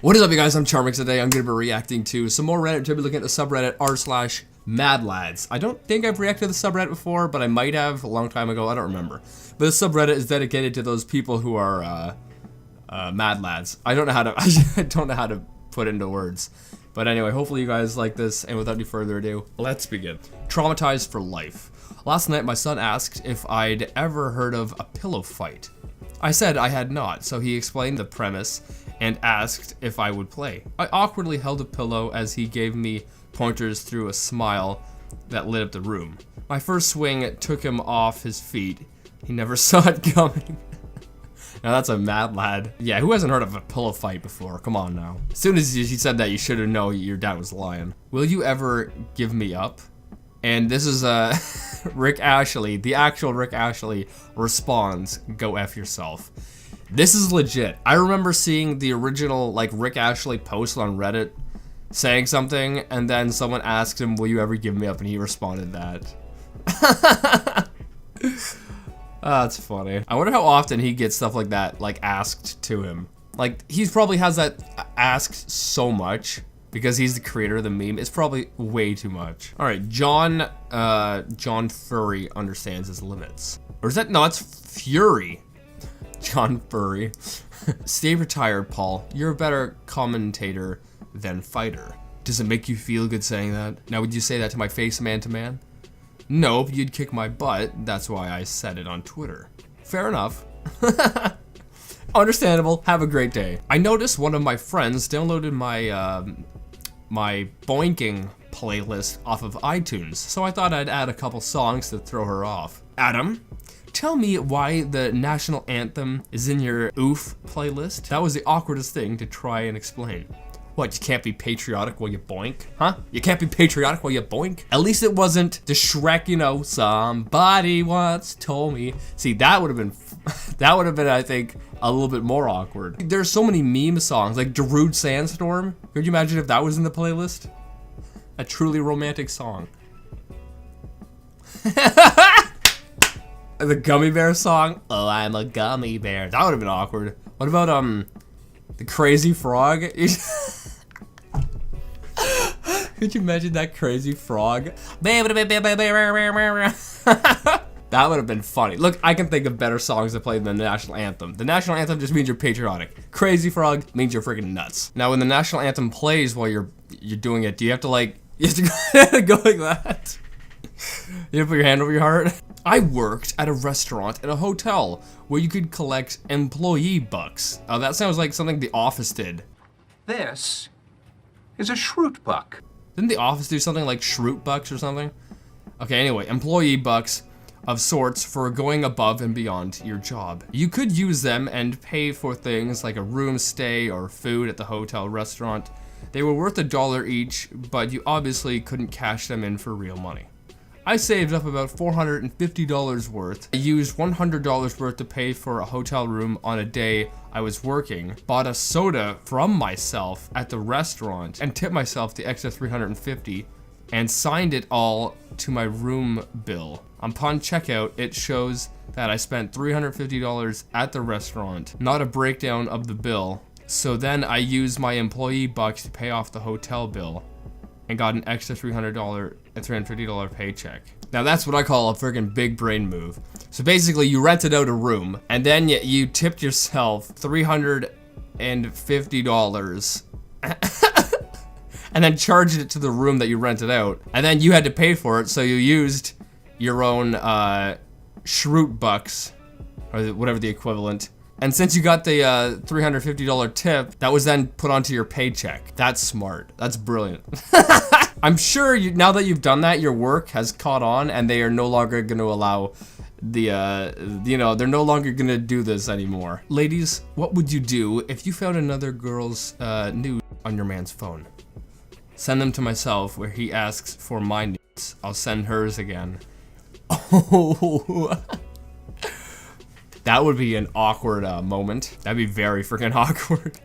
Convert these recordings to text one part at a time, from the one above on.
What is up, you guys? I'm Charmx. Today I'm going to be reacting to some more Reddit. Today we're looking at the subreddit r/madlads. I don't think I've reacted to the subreddit before, but I might have a long time ago. I don't remember. But this subreddit is dedicated to those people who are mad lads. I don't know how to I don't know how to put into words. But anyway, hopefully you guys like this, and without any further ado, let's begin. Traumatized for life. Last night my son asked if I'd ever heard of a pillow fight. I said I had not, so he explained the premise and asked if I would play. I awkwardly held a pillow as he gave me pointers through a smile that lit up the room. My first swing took him off his feet. He never saw it coming. Now that's a mad lad. Yeah, who hasn't heard of a pillow fight before? Come on now. As soon as he said that, you should have known your dad was lying. Will you ever give me up? And this is Rick Ashley, the actual Rick Ashley responds, go F yourself. This is legit. I remember seeing the original like Rick Ashley post on Reddit saying something, and then someone asked him, will you ever give me up? And he responded that. That's funny. I wonder how often he gets stuff like that, like, asked to him. Like, he probably has that asked so much because he's the creator of the meme. It's probably way too much. All right, John Furry understands his limits. Or is that, no, it's Fury. John Furry. Stay retired, Paul. You're a better commentator than fighter. Does it make you feel good saying that? Now, would you say that to my face, man to man? Nope, you'd kick my butt. That's why I said it on Twitter. Fair enough. Understandable. Have a great day. I noticed one of my friends downloaded my my boinking playlist off of iTunes, so I thought I'd add a couple songs to throw her off. Adam, tell me why the national anthem is in your oof playlist. That was the awkwardest thing to try and explain. What, you can't be patriotic while you boink? Huh? You can't be patriotic while you boink? At least it wasn't the Shrek, you know, somebody once told me. See, that would have been, I think, a little bit more awkward. There's so many meme songs, like Darude Sandstorm. Could you imagine if that was in the playlist? A truly romantic song. The Gummy Bear song? Oh, I'm a gummy bear. That would have been awkward. What about, the Crazy Frog? Could you imagine that Crazy Frog? That would have been funny. Look, I can think of better songs to play than the national anthem. The national anthem just means you're patriotic. Crazy Frog means you're freaking nuts. Now, when the national anthem plays while you're doing it, do you have to like, you have to go like that? You have to put your hand over your heart? I worked at a restaurant and a hotel where you could collect employee bucks. Oh, that sounds like something The Office did. This is a Shroot buck. Didn't The Office do something like Shroot bucks or something? Okay, anyway, employee bucks of sorts for going above and beyond your job. You could use them and pay for things like a room stay or food at the hotel restaurant. They were worth $1 each, but you obviously couldn't cash them in for real money. I saved up about $450 worth. I used $100 worth to pay for a hotel room on a day I was working, bought a soda from myself at the restaurant, and tipped myself the extra $350, and signed it all to my room bill. Upon checkout, it shows that I spent $350 at the restaurant, not a breakdown of the bill. So then I used my employee bucks to pay off the hotel bill, and got an extra $350 paycheck. Now that's what I call a friggin' big brain move. So basically you rented out a room, and then you tipped yourself $350, and then charged it to the room that you rented out, and then you had to pay for it, so you used your own Shroot bucks, or whatever the equivalent. And since you got the $350 tip, that was then put onto your paycheck. That's smart. That's brilliant. I'm sure now that you've done that, your work has caught on, and they are no longer going to allow the, you know, they're no longer going to do this anymore. Ladies, what would you do if you found another girl's nude on your man's phone? Send them to myself where he asks for my nudes. I'll send hers again. Oh. That would be an awkward moment. That'd be very freaking awkward.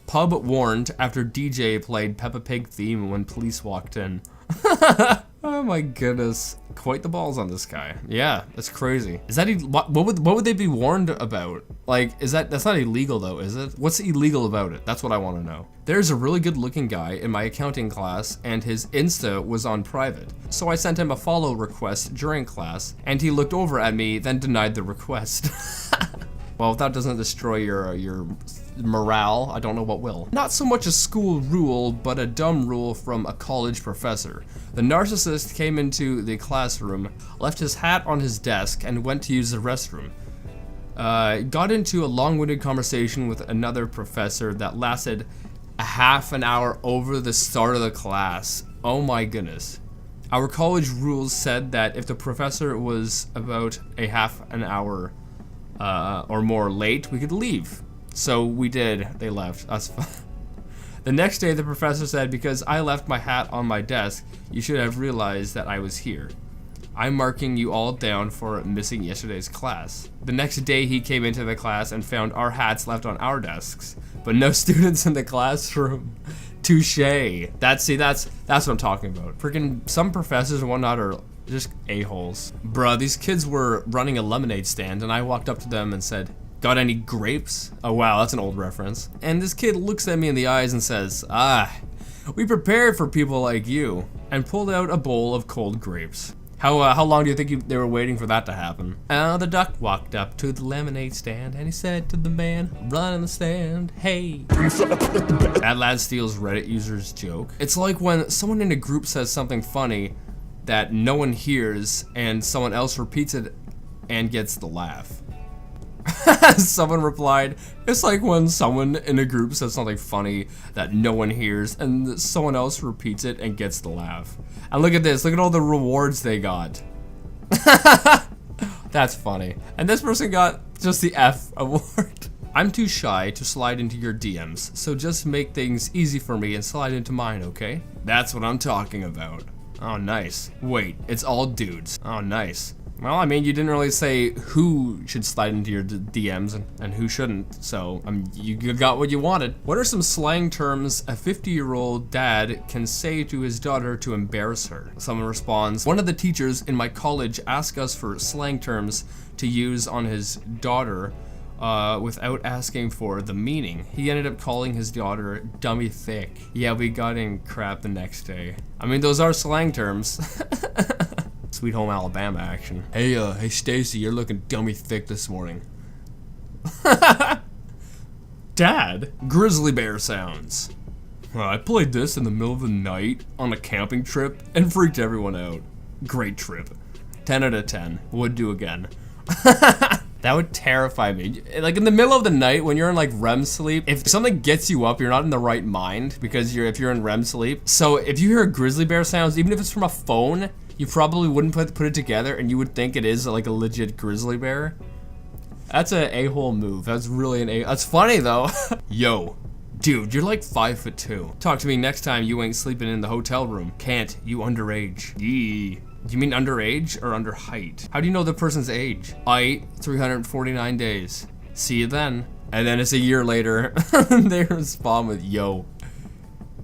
Pub warned after DJ played Peppa Pig theme when police walked in. Oh my goodness. Quite the balls on this guy. Yeah, that's crazy. Is that what would they be warned about? Like, that's not illegal though, is it? What's illegal about it? That's what I want to know. There's a really good looking guy in my accounting class and his Insta was on private. So I sent him a follow request during class and he looked over at me, then denied the request. Well, if that doesn't destroy your morale, I don't know what will. Not so much a school rule, but a dumb rule from a college professor. The narcissist came into the classroom, left his hat on his desk, and went to use the restroom. Got into a long-winded conversation with another professor that lasted a half an hour over the start of the class. Oh my goodness. Our college rules said that if the professor was about a half an hour or more late, we could leave. So we did. They left. That's fine. The next day, the professor said, because I left my hat on my desk, you should have realized that I was here. I'm marking you all down for missing yesterday's class. The next day, he came into the class and found our hats left on our desks, but no students in the classroom. Touché. That's what I'm talking about. Freaking some professors and whatnot are just a-holes. Bruh, these kids were running a lemonade stand and I walked up to them and said, got any grapes? Oh wow, that's an old reference. And this kid looks at me in the eyes and says, we prepared for people like you, and pulled out a bowl of cold grapes. How long do you think they were waiting for that to happen? The duck walked up to the lemonade stand and he said to the man running the stand, hey. That lad steals Reddit user's joke. It's like when someone in a group says something funny that no one hears and someone else repeats it and gets the laugh. Someone replied, it's like when someone in a group says something funny that no one hears and someone else repeats it and gets the laugh. And look at this, look at all the rewards they got. That's funny. And this person got just the F award. I'm too shy to slide into your DMs, so just make things easy for me and slide into mine, okay? That's what I'm talking about. Oh, nice. Wait, it's all dudes. Oh, nice. Well, I mean, you didn't really say who should slide into your DMs and who shouldn't, so you got what you wanted. What are some slang terms a 50-year-old dad can say to his daughter to embarrass her? Someone responds, one of the teachers in my college asked us for slang terms to use on his daughter without asking for the meaning. He ended up calling his daughter dummy thick. Yeah, we got in crap the next day. I mean, those are slang terms. Sweet Home Alabama action. Hey Stacy, you're looking dummy thick this morning. Dad, grizzly bear sounds. I played this in the middle of the night on a camping trip and freaked everyone out. Great trip. 10 out of 10. Would do again. That would terrify me. Like in the middle of the night when you're in like REM sleep, if something gets you up, you're not in the right mind because if you're in REM sleep. So if you hear grizzly bear sounds, even if it's from a phone, you probably wouldn't put it together and you would think it is like a legit grizzly bear. That's an a-hole move. That's really that's funny though. Yo, dude, you're like 5'2". Talk to me next time you ain't sleeping in the hotel room. Can't, you underage. Yee. Do you mean underage or under height? How do you know the person's age? Height, 349 days. See you then. And then it's a year later, they respond with, yo.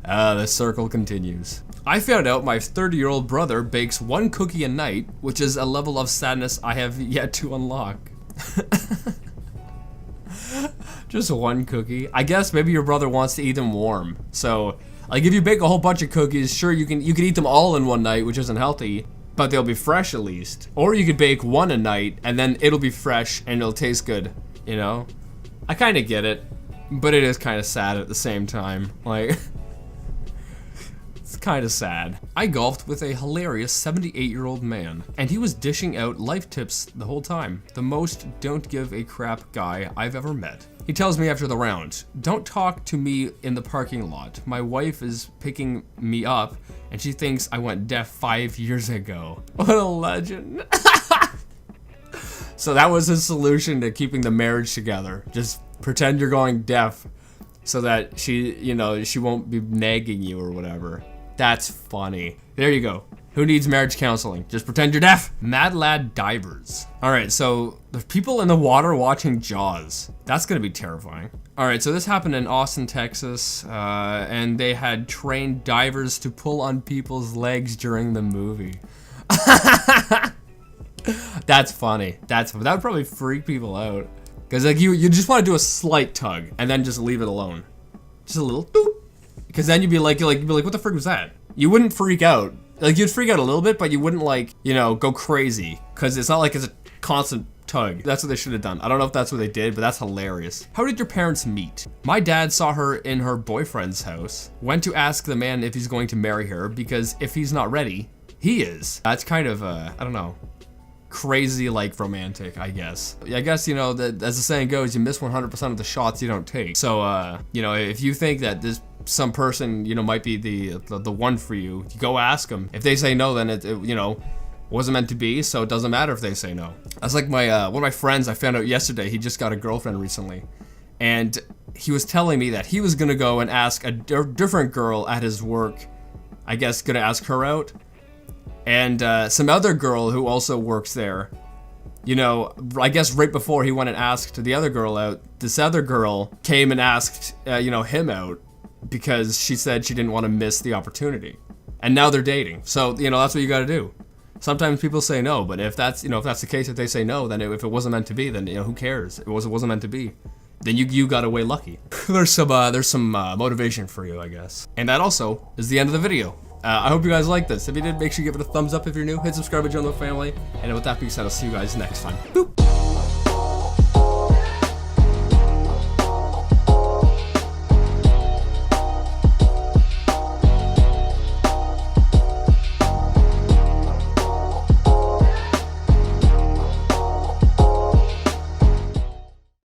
The circle continues. I found out my 30-year-old brother bakes one cookie a night, which is a level of sadness I have yet to unlock. Just one cookie. I guess maybe your brother wants to eat them warm. So, like if you bake a whole bunch of cookies, sure you can eat them all in one night, which isn't healthy, but they'll be fresh at least. Or you could bake one a night and then it'll be fresh and it'll taste good, you know? I kind of get it, but it is kind of sad at the same time. Like, it's kind of sad. I golfed with a hilarious 78-year-old man, and he was dishing out life tips the whole time. The most don't give a crap guy I've ever met. He tells me after the round, don't talk to me in the parking lot. My wife is picking me up, and she thinks I went deaf 5 years ago. What a legend. So that was his solution to keeping the marriage together. Just pretend you're going deaf so that she won't be nagging you or whatever. That's funny. There you go. Who needs marriage counseling? Just pretend you're deaf. Mad Lad divers. All right, so the people in the water watching Jaws. That's gonna be terrifying. All right, so this happened in Austin, Texas, and they had trained divers to pull on people's legs during the movie. That's funny. That would probably freak people out. Cause like you just want to do a slight tug and then just leave it alone. Just a little doop. Because then you'd be like, what the frick was that? You wouldn't freak out. Like, you'd freak out a little bit, but you wouldn't, like, you know, go crazy. Because it's not like it's a constant tug. That's what they should have done. I don't know if that's what they did, but that's hilarious. How did your parents meet? My dad saw her in her boyfriend's house, went to ask the man if he's going to marry her, because if he's not ready, he is. That's kind of, I don't know, crazy, like, romantic, I guess. I guess, you know, that as the saying goes, you miss 100% of the shots you don't take. So, you know, if you think that some person, you know, might be the one for you, you go ask them. If they say no, then it you know, wasn't meant to be, so it doesn't matter if they say no. That's like my one of my friends I found out yesterday, he just got a girlfriend recently. And he was telling me that he was gonna go and ask a different girl at his work, I guess gonna ask her out. And some other girl who also works there, you know, I guess right before he went and asked the other girl out, this other girl came and asked, you know, him out because she said she didn't want to miss the opportunity. And now they're dating. So, you know, that's what you got to do. Sometimes people say no, but if that's, you know, if that's the case, if they say no, then if it wasn't meant to be, then, you know, who cares? It wasn't meant to be. Then you got away lucky. There's some motivation for you, I guess. And that also is the end of the video. I hope you guys liked this. If you did, make sure you give it a thumbs up if you're new. Hit subscribe to join the family. And with that being said, I'll see you guys next time. Boop.